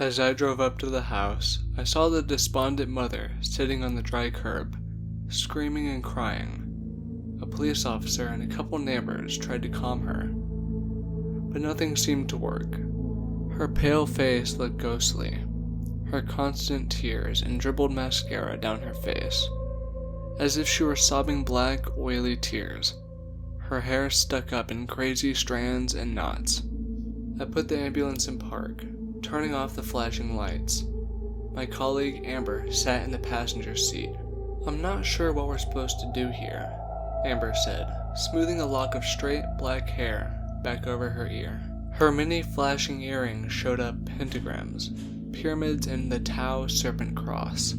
As I drove up to the house, I saw the despondent mother sitting on the dry curb, screaming and crying. A police officer and a couple neighbors tried to calm her, but nothing seemed to work. Her pale face looked ghostly, her constant tears and dribbled mascara down her face, as if she were sobbing black, oily tears. Her hair stuck up in crazy strands and knots. I put the ambulance in park, turning off the flashing lights. My colleague Amber sat in the passenger seat. "I'm not sure what we're supposed to do here," Amber said, smoothing a lock of straight black hair back over her ear. Her many flashing earrings showed up pentagrams, pyramids, and the Tau serpent cross.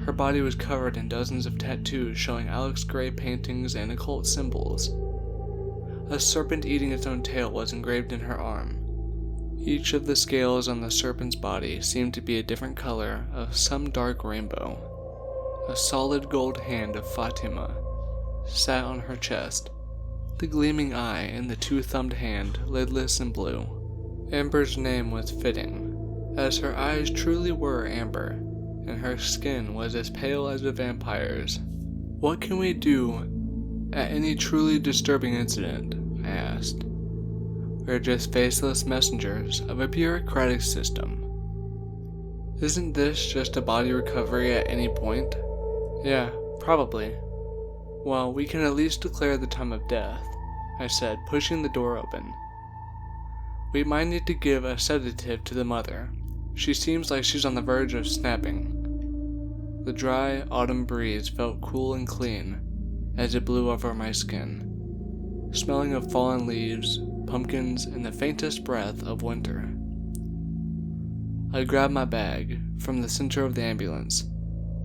Her body was covered in dozens of tattoos showing Alex Grey paintings and occult symbols. A serpent eating its own tail was engraved in her arm. Each of the scales on the serpent's body seemed to be a different color of some dark rainbow. A solid gold hand of Fatima sat on her chest, the gleaming eye in the two-thumbed hand lidless and blue. Amber's name was fitting, as her eyes truly were amber, and her skin was as pale as a vampire's. "What can we do at any truly disturbing incident?" I asked. "We're just faceless messengers of a bureaucratic system. Isn't this just a body recovery at any point?" "Yeah, probably." "Well, we can at least declare the time of death," I said, pushing the door open. "We might need to give a sedative to the mother. She seems like she's on the verge of snapping." The dry autumn breeze felt cool and clean as it blew over my skin, smelling of fallen leaves, pumpkins, and the faintest breath of winter. I grabbed my bag from the center of the ambulance.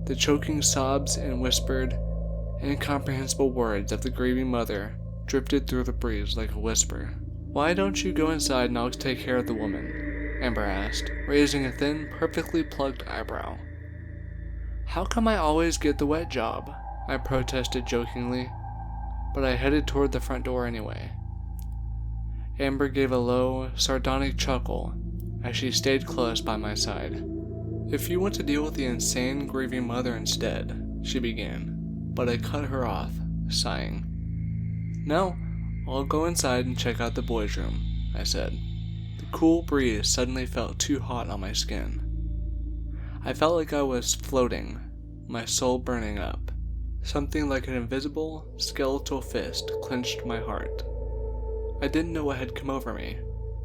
The choking sobs and whispered, incomprehensible words of the grieving mother drifted through the breeze like a whisper. "Why don't you go inside and I'll take care of the woman?" Amber asked, raising a thin, perfectly plucked eyebrow. "How come I always get the wet job?" I protested jokingly, but I headed toward the front door anyway. Amber gave a low, sardonic chuckle as she stayed close by my side. "If you want to deal with the insane, grieving mother instead," she began, but I cut her off, sighing. "No, I'll go inside and check out the boys' room," I said. The cool breeze suddenly felt too hot on my skin. I felt like I was floating, my soul burning up. Something like an invisible, skeletal fist clenched my heart. I didn't know what had come over me,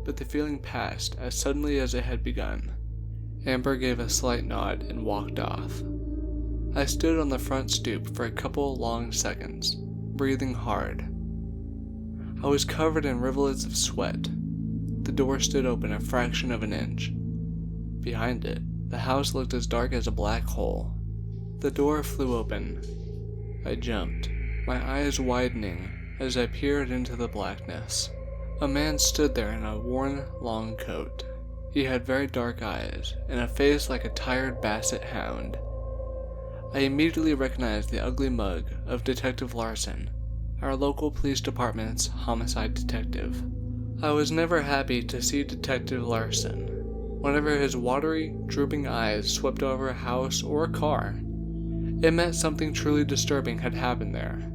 but the feeling passed as suddenly as it had begun. Amber gave a slight nod and walked off. I stood on the front stoop for a couple long seconds, breathing hard. I was covered in rivulets of sweat. The door stood open a fraction of an inch. Behind it, the house looked as dark as a black hole. The door flew open. I jumped, my eyes widening as I peered into the blackness. A man stood there in a worn, long coat. He had very dark eyes and a face like a tired basset hound. I immediately recognized the ugly mug of Detective Larson, our local police department's homicide detective. I was never happy to see Detective Larson. Whenever his watery, drooping eyes swept over a house or a car, it meant something truly disturbing had happened there.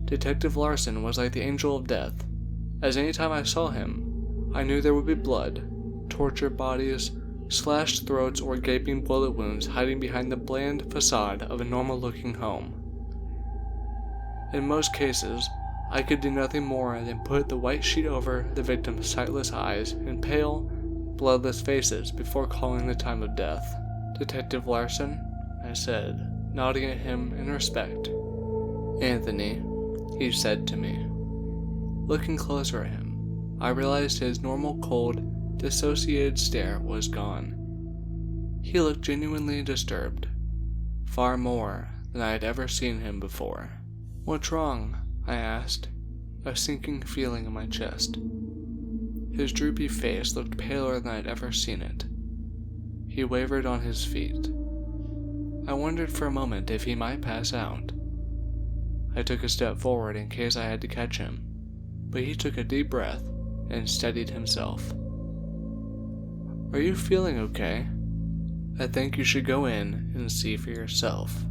Detective Larson was like the angel of death, as any time I saw him, I knew there would be blood, tortured bodies, slashed throats, or gaping bullet wounds hiding behind the bland facade of a normal-looking home. In most cases, I could do nothing more than put the white sheet over the victim's sightless eyes and pale, bloodless faces before calling the time of death. "Detective Larson," I said, nodding at him in respect. "Anthony," he said to me. Looking closer at him, I realized his normal cold, dissociated stare was gone. He looked genuinely disturbed, far more than I had ever seen him before. "What's wrong?" I asked, a sinking feeling in my chest. His droopy face looked paler than I had ever seen it. He wavered on his feet. I wondered for a moment if he might pass out. I took a step forward in case I had to catch him, but he took a deep breath and steadied himself. Are you feeling okay? I think you should go in and see for yourself,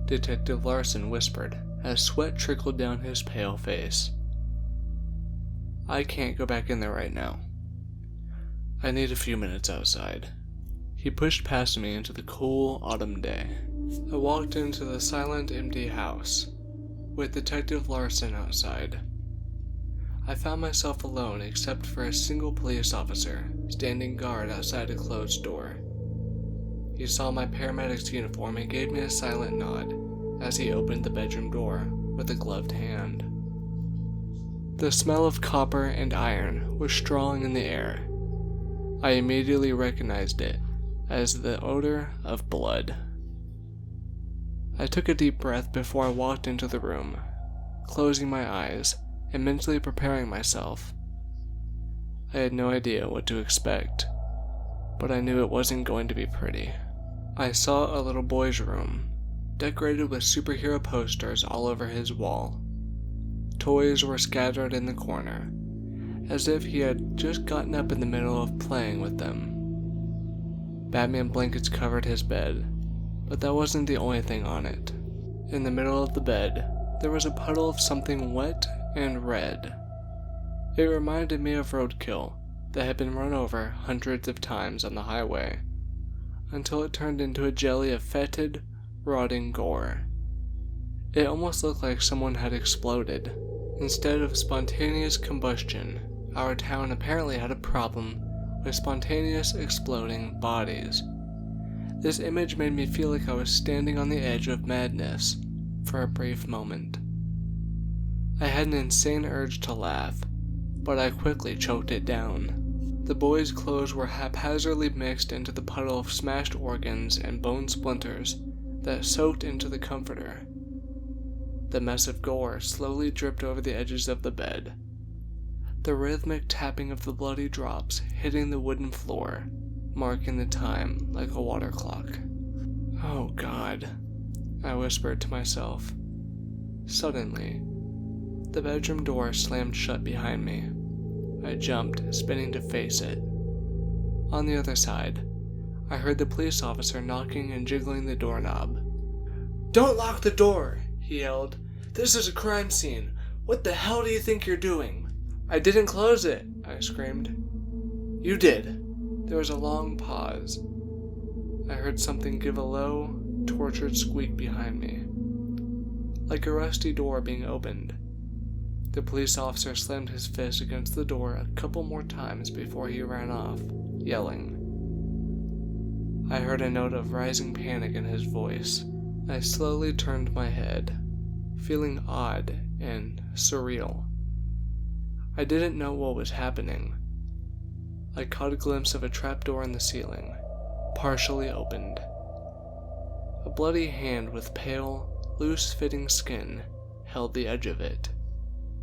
Detective Larson whispered as sweat trickled down his pale face. I can't go back in there right now. I need a few minutes outside. He pushed past me into the cool autumn day. I walked into the silent, empty house, with Detective Larson outside. I found myself alone except for a single police officer standing guard outside a closed door. He saw my paramedic's uniform and gave me a silent nod as he opened the bedroom door with a gloved hand. The smell of copper and iron was strong in the air. I immediately recognized it as the odor of blood. I took a deep breath before I walked into the room, closing my eyes and mentally preparing myself. I had no idea what to expect, but I knew it wasn't going to be pretty. I saw a little boy's room, decorated with superhero posters all over his wall. Toys were scattered in the corner, as if he had just gotten up in the middle of playing with them. Batman blankets covered his bed, but that wasn't the only thing on it. In the middle of the bed, there was a puddle of something wet and red. It reminded me of roadkill that had been run over hundreds of times on the highway, until it turned into a jelly of fetid, rotting gore. It almost looked like someone had exploded. Instead of spontaneous combustion, our town apparently had a problem with spontaneous exploding bodies. This image made me feel like I was standing on the edge of madness for a brief moment. I had an insane urge to laugh, but I quickly choked it down. The boy's clothes were haphazardly mixed into the puddle of smashed organs and bone splinters that soaked into the comforter. The mess of gore slowly dripped over the edges of the bed, the rhythmic tapping of the bloody drops hitting the wooden floor, marking the time like a water clock. Oh God, I whispered to myself. Suddenly, the bedroom door slammed shut behind me. I jumped, spinning to face it. On the other side, I heard the police officer knocking and jiggling the doorknob. "Don't lock the door!" he yelled. "This is a crime scene. What the hell do you think you're doing?" "I didn't close it," I screamed. "You did." There was a long pause. I heard something give a low, tortured squeak behind me, like a rusty door being opened. The police officer slammed his fist against the door a couple more times before he ran off, yelling. I heard a note of rising panic in his voice. I slowly turned my head, feeling odd and surreal. I didn't know what was happening. I caught a glimpse of a trapdoor in the ceiling, partially opened. A bloody hand with pale, loose-fitting skin held the edge of it.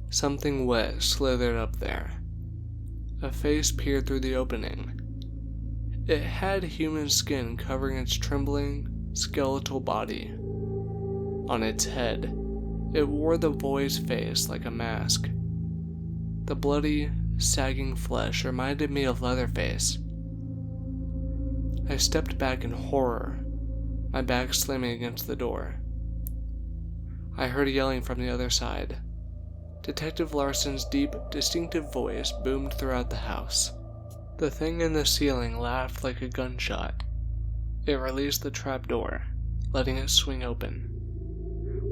Something wet slithered up there. A face peered through the opening. It had human skin covering its trembling, skeletal body. On its head, it wore the boy's face like a mask. The bloody, sagging flesh reminded me of Leatherface. I stepped back in horror, my back slamming against the door. I heard yelling from the other side. Detective Larson's deep, distinctive voice boomed throughout the house. The thing in the ceiling laughed like a gunshot. It released the trapdoor, letting it swing open.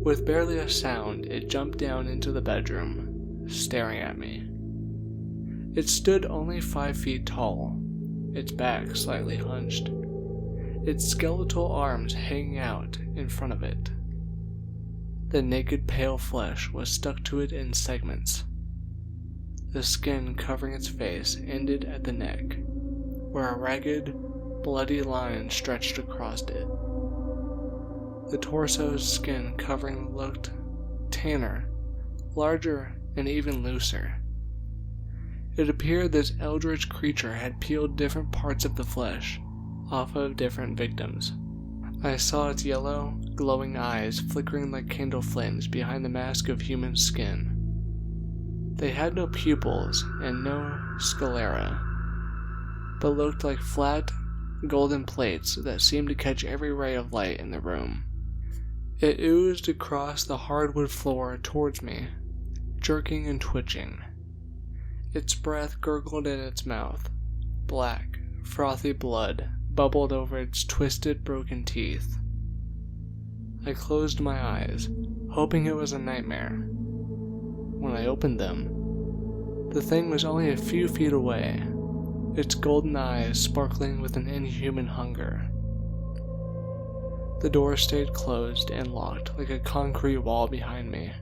With barely a sound, it jumped down into the bedroom, staring at me. It stood only 5 feet tall, its back slightly hunched, its skeletal arms hanging out in front of it. The naked pale flesh was stuck to it in segments. The skin covering its face ended at the neck, where a ragged, bloody line stretched across it. The torso's skin covering looked tanner, larger, and even looser. It appeared this eldritch creature had peeled different parts of the flesh off of different victims. I saw its yellow, glowing eyes flickering like candle flames behind the mask of human skin. They had no pupils and no sclera, but looked like flat, golden plates that seemed to catch every ray of light in the room. It oozed across the hardwood floor towards me, jerking and twitching. Its breath gurgled in its mouth. Black, frothy blood bubbled over its twisted, broken teeth. I closed my eyes, hoping it was a nightmare. When I opened them, the thing was only a few feet away, its golden eyes sparkling with an inhuman hunger. The door stayed closed and locked like a concrete wall behind me.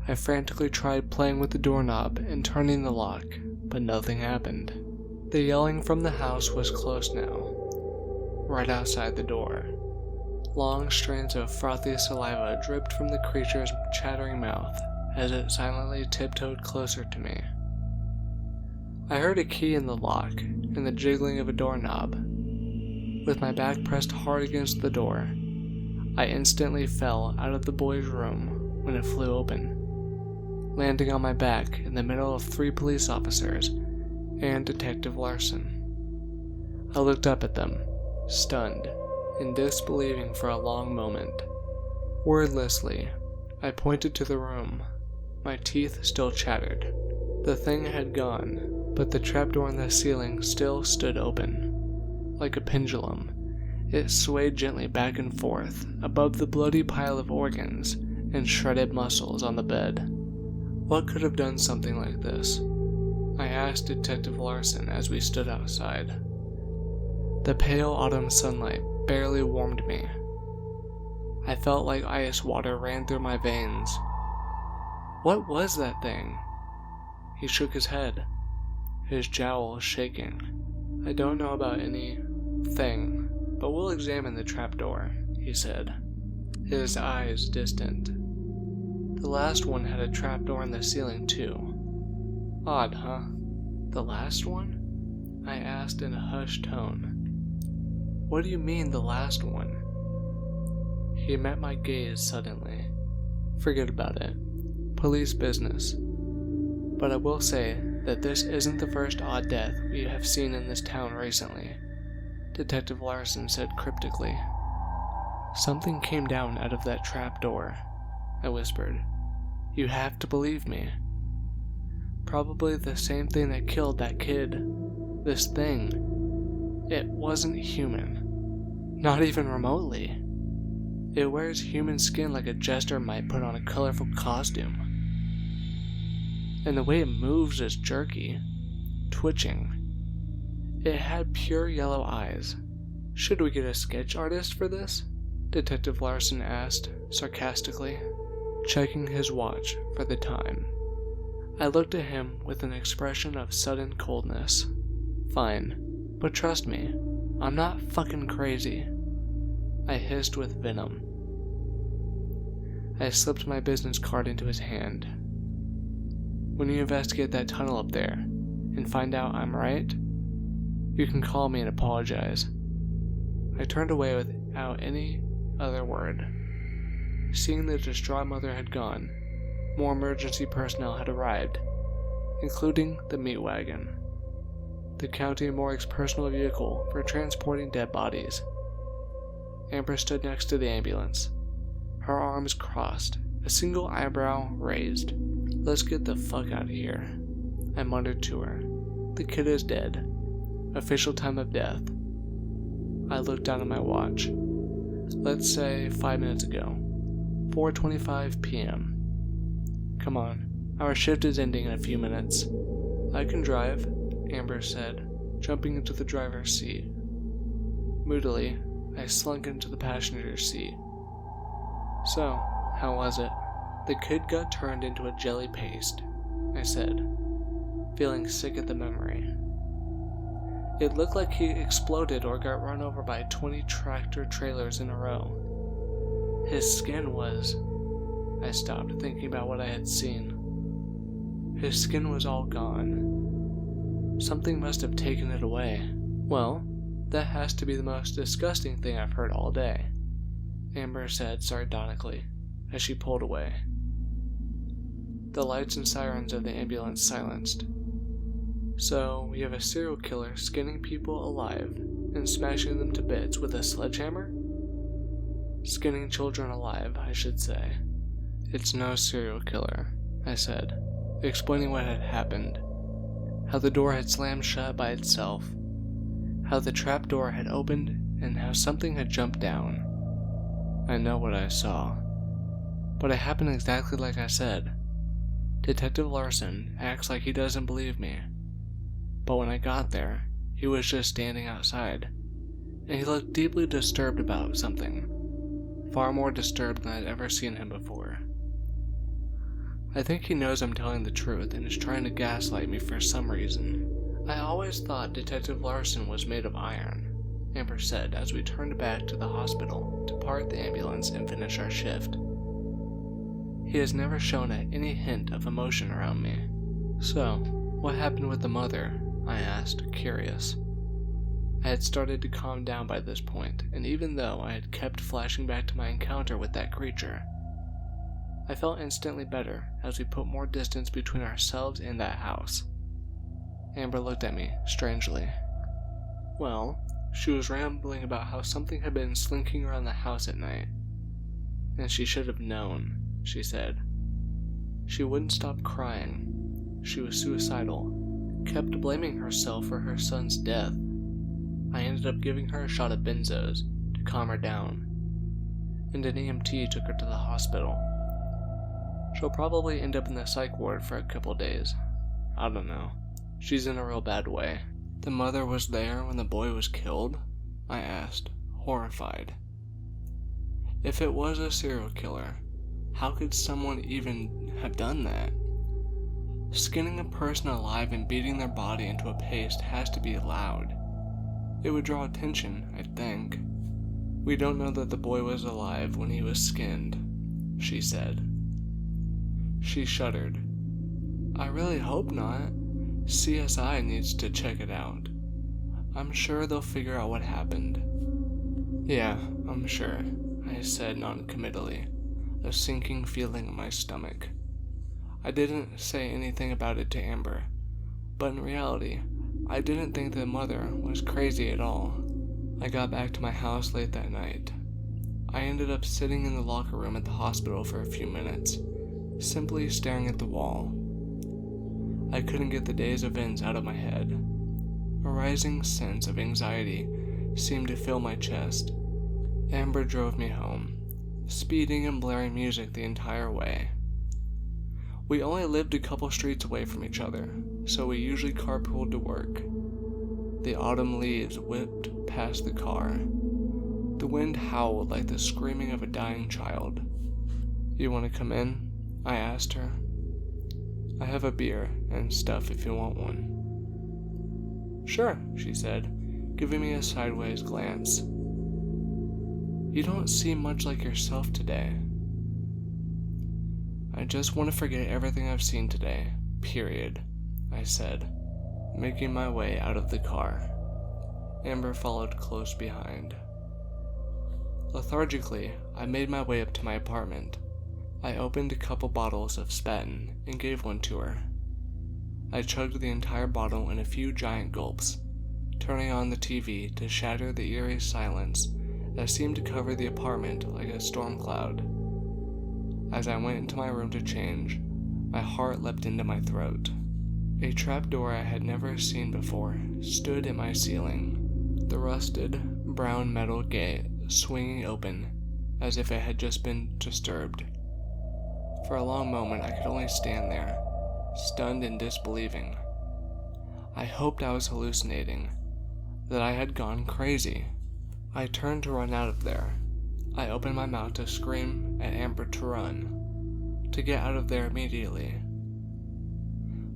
I frantically tried playing with the doorknob and turning the lock, but nothing happened. The yelling from the house was close now, right outside the door. Long strands of frothy saliva dripped from the creature's chattering mouth as it silently tiptoed closer to me. I heard a key in the lock and the jiggling of a doorknob. With my back pressed hard against the door, I instantly fell out of the boy's room when it flew open, landing on my back in the middle of 3 police officers and Detective Larson. I looked up at them, stunned and disbelieving for a long moment. Wordlessly, I pointed to the room. My teeth still chattered. The thing had gone, but the trapdoor in the ceiling still stood open. Like a pendulum, it swayed gently back and forth above the bloody pile of organs and shredded muscles on the bed. What could have done something like this? I asked Detective Larson as we stood outside. The pale autumn sunlight barely warmed me. I felt like ice water ran through my veins. What was that thing? He shook his head, his jowls shaking. I don't know about anything, but we'll examine the trapdoor, he said, his eyes distant. The last one had a trapdoor in the ceiling too. Odd, huh? The last one? I asked in a hushed tone. What do you mean, the last one? He met my gaze suddenly. Forget about it. Police business. But I will say that this isn't the first odd death we have seen in this town recently, Detective Larson said cryptically. Something came down out of that trap door, I whispered. You have to believe me. Probably the same thing that killed that kid. This thing. It wasn't human. Not even remotely. It wears human skin like a jester might put on a colorful costume. And the way it moves is jerky, twitching. It had pure yellow eyes. Should we get a sketch artist for this? Detective Larson asked, sarcastically, checking his watch for the time. I looked at him with an expression of sudden coldness. Fine, but trust me, I'm not fucking crazy. I hissed with venom. I slipped my business card into his hand. When you investigate that tunnel up there and find out I'm right, you can call me and apologize. I turned away without any other word. Seeing the distraught mother had gone, more emergency personnel had arrived, including the meat wagon, the county morgue's personal vehicle for transporting dead bodies. Amber stood next to the ambulance, her arms crossed, a single eyebrow raised. Let's get the fuck out of here, I muttered to her. The kid is dead. Official time of death. I looked down at my watch. Let's say 5 minutes ago. 4:25 p.m. Come on, our shift is ending in a few minutes. I can drive, Amber said, jumping into the driver's seat. Moodily, I slunk into the passenger seat. So, how was it? The kid got turned into a jelly paste, I said, feeling sick at the memory. It looked like he exploded or got run over by 20 tractor trailers in a row. His skin was... I stopped, thinking about what I had seen. His skin was all gone. Something must have taken it away. Well, that has to be the most disgusting thing I've heard all day, Amber said sardonically, as she pulled away. The lights and sirens of the ambulance silenced. So, we have a serial killer skinning people alive and smashing them to bits with a sledgehammer? Skinning children alive, I should say. It's no serial killer, I said, explaining what had happened. How the door had slammed shut by itself. How the trap door had opened and how something had jumped down. I know what I saw. But it happened exactly like I said. Detective Larson acts like he doesn't believe me. But when I got there, he was just standing outside, and he looked deeply disturbed about something. Far more disturbed than I'd ever seen him before. I think he knows I'm telling the truth and is trying to gaslight me for some reason. I always thought Detective Larson was made of iron, Amber said as we turned back to the hospital to park the ambulance and finish our shift. He has never shown any hint of emotion around me. So, what happened with the mother? I asked, curious. I had started to calm down by this point, and even though I had kept flashing back to my encounter with that creature, I felt instantly better as we put more distance between ourselves and that house. Amber looked at me, strangely. Well, she was rambling about how something had been slinking around the house at night. And she should have known, she said. She wouldn't stop crying. She was suicidal, kept blaming herself for her son's death. I ended up giving her a shot of benzos to calm her down, and an EMT took her to the hospital. She'll probably end up in the psych ward for a couple days. I don't know. She's in a real bad way. The mother was there when the boy was killed? I asked, horrified. If it was a serial killer, how could someone even have done that? Skinning a person alive and beating their body into a paste has to be loud. It would draw attention, I think. We don't know that the boy was alive when he was skinned, she said. She shuddered. I really hope not. CSI needs to check it out. I'm sure they'll figure out what happened. Yeah, I'm sure, I said non-committally, a sinking feeling in my stomach. I didn't say anything about it to Amber, but in reality, I didn't think the mother was crazy at all. I got back to my house late that night. I ended up sitting in the locker room at the hospital for a few minutes, simply staring at the wall. I couldn't get the day's events out of my head. A rising sense of anxiety seemed to fill my chest. Amber drove me home, speeding and blaring music the entire way. We only lived a couple streets away from each other, so we usually carpooled to work. The autumn leaves whipped past the car. The wind howled like the screaming of a dying child. You want to come in? I asked her. I have a beer and stuff if you want one. Sure, she said, giving me a sideways glance. You don't seem much like yourself today. I just want to forget everything I've seen today, period, I said, making my way out of the car. Amber followed close behind. Lethargically, I made my way up to my apartment. I opened a couple bottles of Spaten and gave one to her. I chugged the entire bottle in a few giant gulps, turning on the TV to shatter the eerie silence that seemed to cover the apartment like a storm cloud. As I went into my room to change, my heart leapt into my throat. A trapdoor I had never seen before stood in my ceiling, the rusted, brown metal gate swinging open as if it had just been disturbed. For a long moment I could only stand there, stunned and disbelieving. I hoped I was hallucinating, that I had gone crazy. I turned to run out of there. I opened my mouth to scream at Amber to run, to get out of there immediately.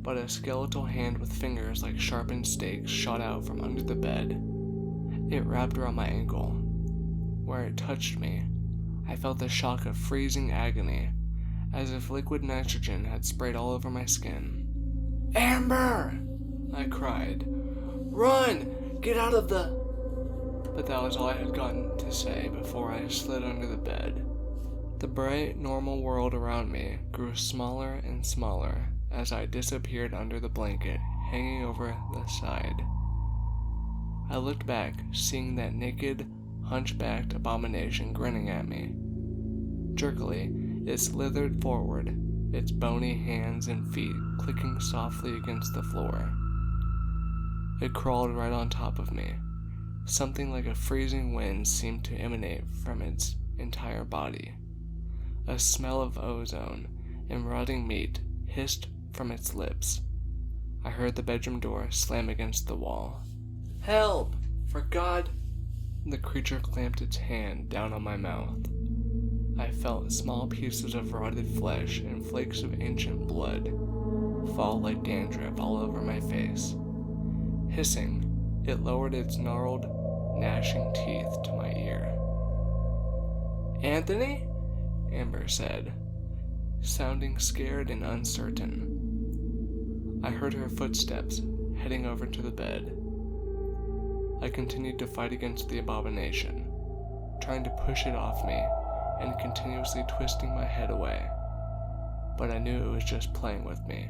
But a skeletal hand with fingers like sharpened stakes shot out from under the bed. It wrapped around my ankle. Where it touched me, I felt the shock of freezing agony, as if liquid nitrogen had sprayed all over my skin. Amber! I cried. Run! Get out of the... But that was all I had gotten to say before I slid under the bed. The bright, normal world around me grew smaller and smaller as I disappeared under the blanket hanging over the side. I looked back, seeing that naked, hunchbacked abomination grinning at me. Jerkily, it slithered forward, its bony hands and feet clicking softly against the floor. It crawled right on top of me. Something like a freezing wind seemed to emanate from its entire body. A smell of ozone and rotting meat hissed from its lips. I heard the bedroom door slam against the wall. "Help! For God!" The creature clamped its hand down on my mouth. I felt small pieces of rotted flesh and flakes of ancient blood fall like dandruff all over my face. Hissing, it lowered its gnarled, gnashing teeth to my ear. "Anthony?" Amber said, sounding scared and uncertain. I heard her footsteps heading over to the bed. I continued to fight against the abomination, trying to push it off me and continuously twisting my head away. But I knew it was just playing with me.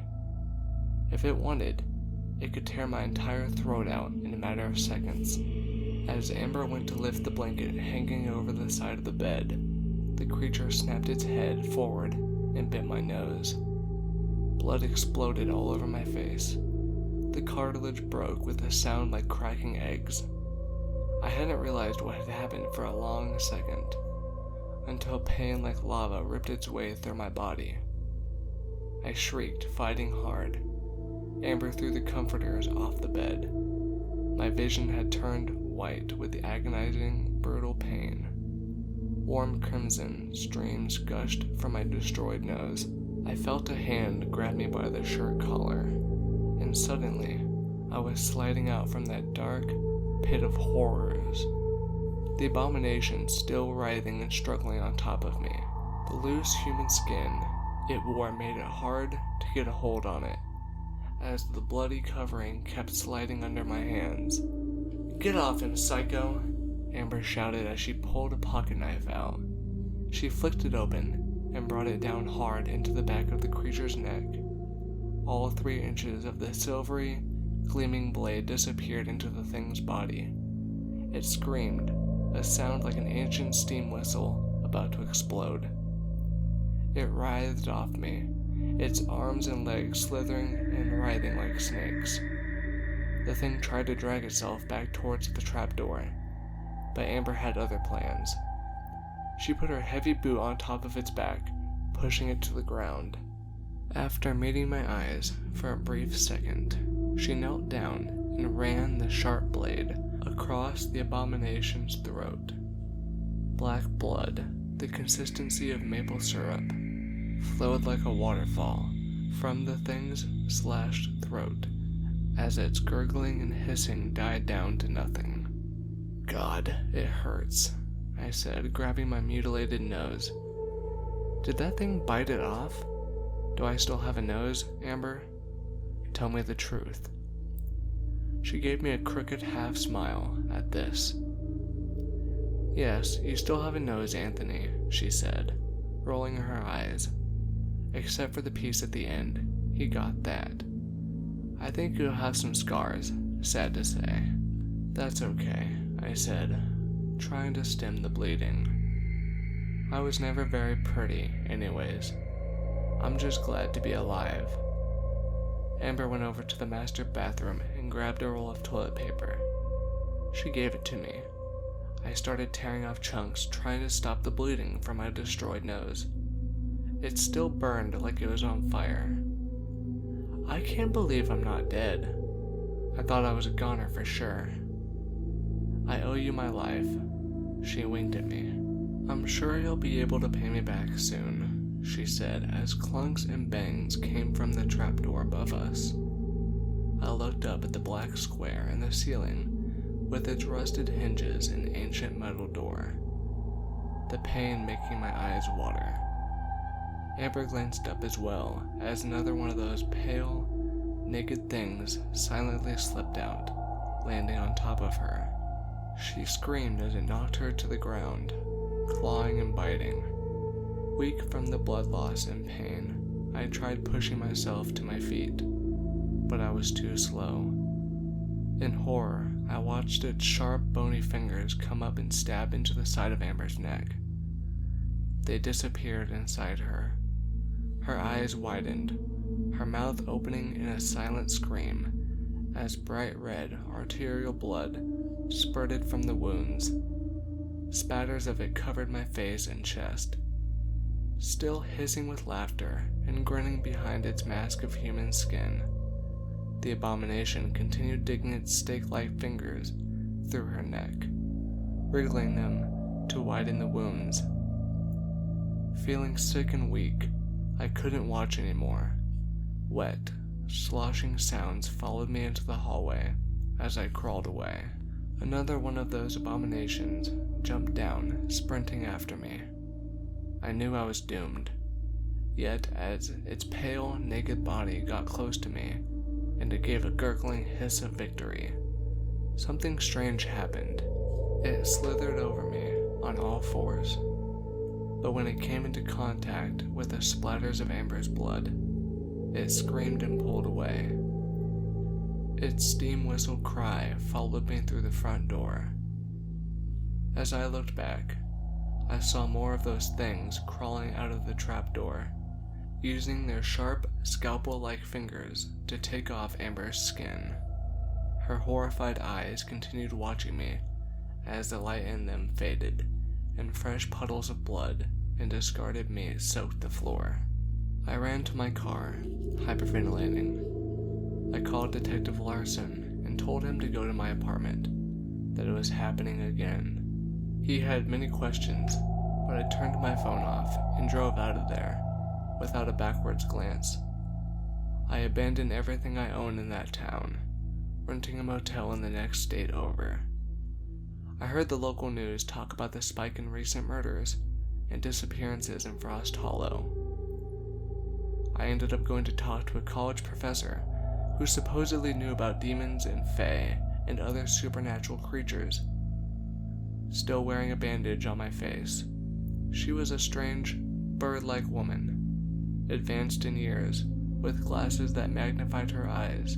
If it wanted, it could tear my entire throat out in a matter of seconds. As Amber went to lift the blanket hanging over the side of the bed, the creature snapped its head forward and bit my nose. Blood exploded all over my face. The cartilage broke with a sound like cracking eggs. I hadn't realized what had happened for a long second, until pain like lava ripped its way through my body. I shrieked, fighting hard. Amber threw the comforters off the bed. My vision had turned white with the agonizing, brutal pain. Warm crimson streams gushed from my destroyed nose. I felt a hand grab me by the shirt collar, and suddenly, I was sliding out from that dark pit of horrors. The abomination still writhing and struggling on top of me. The loose human skin it wore made it hard to get a hold on it, as the bloody covering kept sliding under my hands. "Get off him, psycho!" Amber shouted as she pulled a pocket knife out. She flicked it open and brought it down hard into the back of the creature's neck. All 3 inches of the silvery, gleaming blade disappeared into the thing's body. It screamed, a sound like an ancient steam whistle about to explode. It writhed off me, its arms and legs slithering and writhing like snakes. The thing tried to drag itself back towards the trapdoor, but Amber had other plans. She put her heavy boot on top of its back, pushing it to the ground. After meeting my eyes for a brief second, she knelt down and ran the sharp blade across the abomination's throat. Black blood, the consistency of maple syrup, flowed like a waterfall from the thing's slashed throat as its gurgling and hissing died down to nothing. "God, it hurts," I said, grabbing my mutilated nose. "Did that thing bite it off? Do I still have a nose, Amber? Tell me the truth." She gave me a crooked half smile at this. "Yes, you still have a nose, Anthony," she said, rolling her eyes. "Except for the piece at the end. He got that. I think you'll have some scars, sad to say." "That's okay," I said, trying to stem the bleeding. I was never very pretty, anyways. I'm just glad to be alive. Amber went over to the master bathroom and grabbed a roll of toilet paper. She gave it to me. I started tearing off chunks, trying to stop the bleeding from my destroyed nose. It still burned like it was on fire. I can't believe I'm not dead. I thought I was a goner for sure. "I owe you my life." She winked at me. "I'm sure you'll be able to pay me back soon," she said as clunks and bangs came from the trapdoor above us. I looked up at the black square in the ceiling with its rusted hinges and ancient metal door, the pain making my eyes water. Amber glanced up as well as another one of those pale, naked things silently slipped out, landing on top of her. She screamed as it knocked her to the ground, clawing and biting. Weak from the blood loss and pain, I tried pushing myself to my feet, but I was too slow. In horror, I watched its sharp, bony fingers come up and stab into the side of Amber's neck. They disappeared inside her. Her eyes widened, her mouth opening in a silent scream as bright red, arterial blood spurted from the wounds. Spatters of it covered my face and chest. Still hissing with laughter and grinning behind its mask of human skin, the abomination continued digging its stake-like fingers through her neck, wriggling them to widen the wounds. Feeling sick and weak, I couldn't watch anymore. Wet, sloshing sounds followed me into the hallway as I crawled away. Another one of those abominations jumped down, sprinting after me. I knew I was doomed. Yet as its pale, naked body got close to me, and it gave a gurgling hiss of victory, something strange happened. It slithered over me on all fours, but when it came into contact with the splatters of Amber's blood, it screamed and pulled away. Its steam whistle cry followed me through the front door. As I looked back, I saw more of those things crawling out of the trapdoor, using their sharp, scalpel-like fingers to take off Amber's skin. Her horrified eyes continued watching me as the light in them faded, and fresh puddles of blood and discarded meat soaked the floor. I ran to my car, hyperventilating. I called Detective Larson and told him to go to my apartment, that it was happening again. He had many questions, but I turned my phone off and drove out of there without a backwards glance. I abandoned everything I owned in that town, renting a motel in the next state over. I heard the local news talk about the spike in recent murders and disappearances in Frost Hollow. I ended up going to talk to a college professor who supposedly knew about demons and fae and other supernatural creatures. Still wearing a bandage on my face, she was a strange, bird-like woman, advanced in years, with glasses that magnified her eyes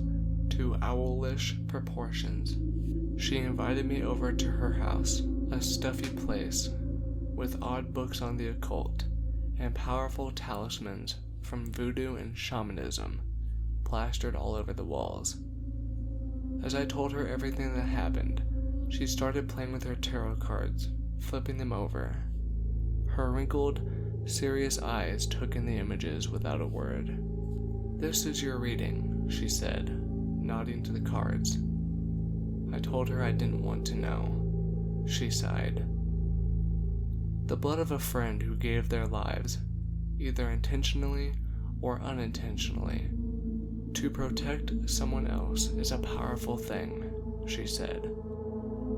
to owlish proportions. She invited me over to her house, a stuffy place with odd books on the occult and powerful talismans from voodoo and shamanism plastered all over the walls. As I told her everything that happened, she started playing with her tarot cards, flipping them over. Her wrinkled, serious eyes took in the images without a word. "This is your reading," she said, nodding to the cards. I told her I didn't want to know. She sighed. "The blood of a friend who gave their lives, either intentionally or unintentionally, to protect someone else is a powerful thing," she said,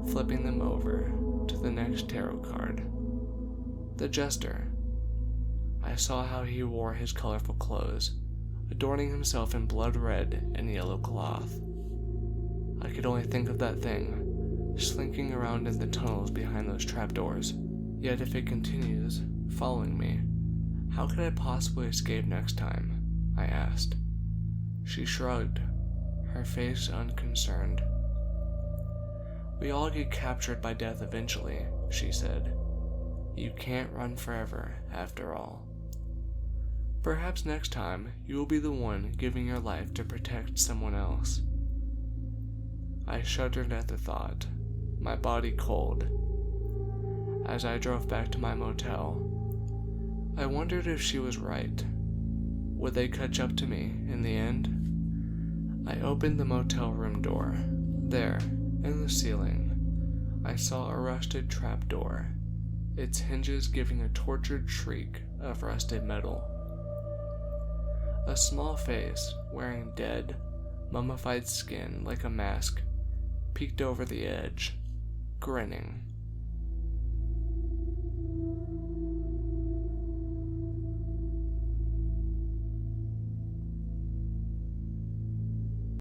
flipping them over to the next tarot card. The jester. I saw how he wore his colorful clothes, adorning himself in blood red and yellow cloth. I could only think of that thing, slinking around in the tunnels behind those trapdoors. Yet if it continues, following me, how could I possibly escape next time? I asked. She shrugged, her face unconcerned. "We all get captured by death eventually," she said. "You can't run forever, after all. Perhaps next time you will be the one giving your life to protect someone else." I shuddered at the thought, my body cold. As I drove back to my motel, I wondered if she was right. Would they catch up to me in the end? I opened the motel room door. There, in the ceiling, I saw a rusted trapdoor, its hinges giving a tortured shriek of rusted metal. A small face, wearing dead, mummified skin like a mask, peeked over the edge, grinning.